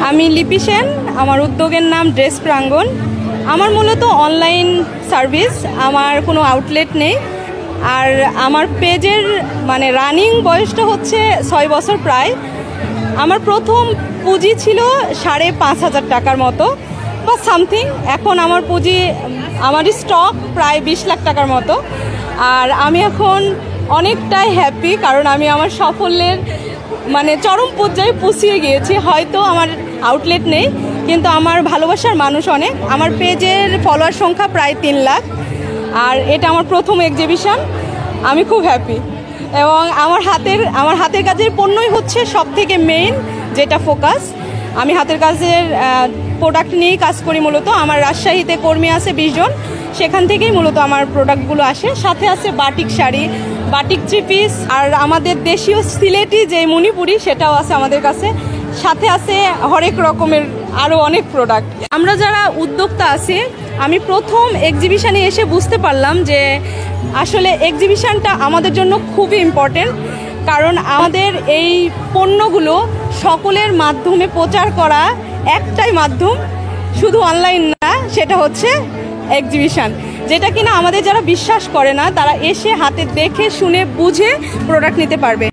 আমি লিপি সেন, আমার উদ্যোগের নাম ড্রেস প্রাঙ্গণ। আমার মূলত অনলাইন সার্ভিস, আমার কোনো আউটলেট নেই। আর আমার পেজের মানে রানিং বয়সটা হচ্ছে 6 বছর প্রায়। আমার প্রথম পুঁজি ছিল 5,500 টাকার মতো বা সামথিং। এখন আমার পুঁজি, আমার স্টক প্রায় 20 লাখ টাকার মতো। আর আমি এখন অনেকটাই হ্যাপি, কারণ আমি আমার সাফল্যের মানে চরম পর্যায়ে পুষিয়ে গিয়েছি। হয়তো আমার আউটলেট নেই, কিন্তু আমার ভালোবাসার মানুষ অনেক। আমার পেজের ফলোয়ার সংখ্যা প্রায় 3 লাখ। আর এটা আমার প্রথম এক্সিবিশন। আমি খুব হ্যাপি, এবং আমার হাতের কাজের পণ্যই হচ্ছে সব থেকে মেইন, যেটা ফোকাস। আমি হাতের কাজের প্রোডাক্ট নিয়েই কাজ করি মূলত। আমার রাজশাহীতে কর্মী আছে 20 জন, সেখান থেকেই মূলত আমার প্রোডাক্টগুলো আসে। সাথে আছে বাটিক শাড়ি, বাটিক 3 পিস, আর আমাদের দেশীয় সিলেটি যে মণিপুরি, সেটাও আছে আমাদের কাছে। সাথে আছে হরেক রকমের আরও অনেক প্রোডাক্ট। আমরা যারা উদ্যোক্তা আছি, আমি প্রথম এক্সিবিশনে এসে বুঝতে পারলাম যে আসলে এক্সিবিশনটা আমাদের জন্য খুবই ইম্পর্টেন্ট। কারণ আমাদের এই পণ্যগুলো সকলের মাধ্যমে প্রচার করা একটাই মাধ্যম, শুধু অনলাইন না, সেটা হচ্ছে এক্সিবিশন। যেটা কিনা আমাদের যারা বিশ্বাস করে না, তারা এসে হাতে দেখে শুনে বুঝে প্রোডাক্ট নিতে পারবে।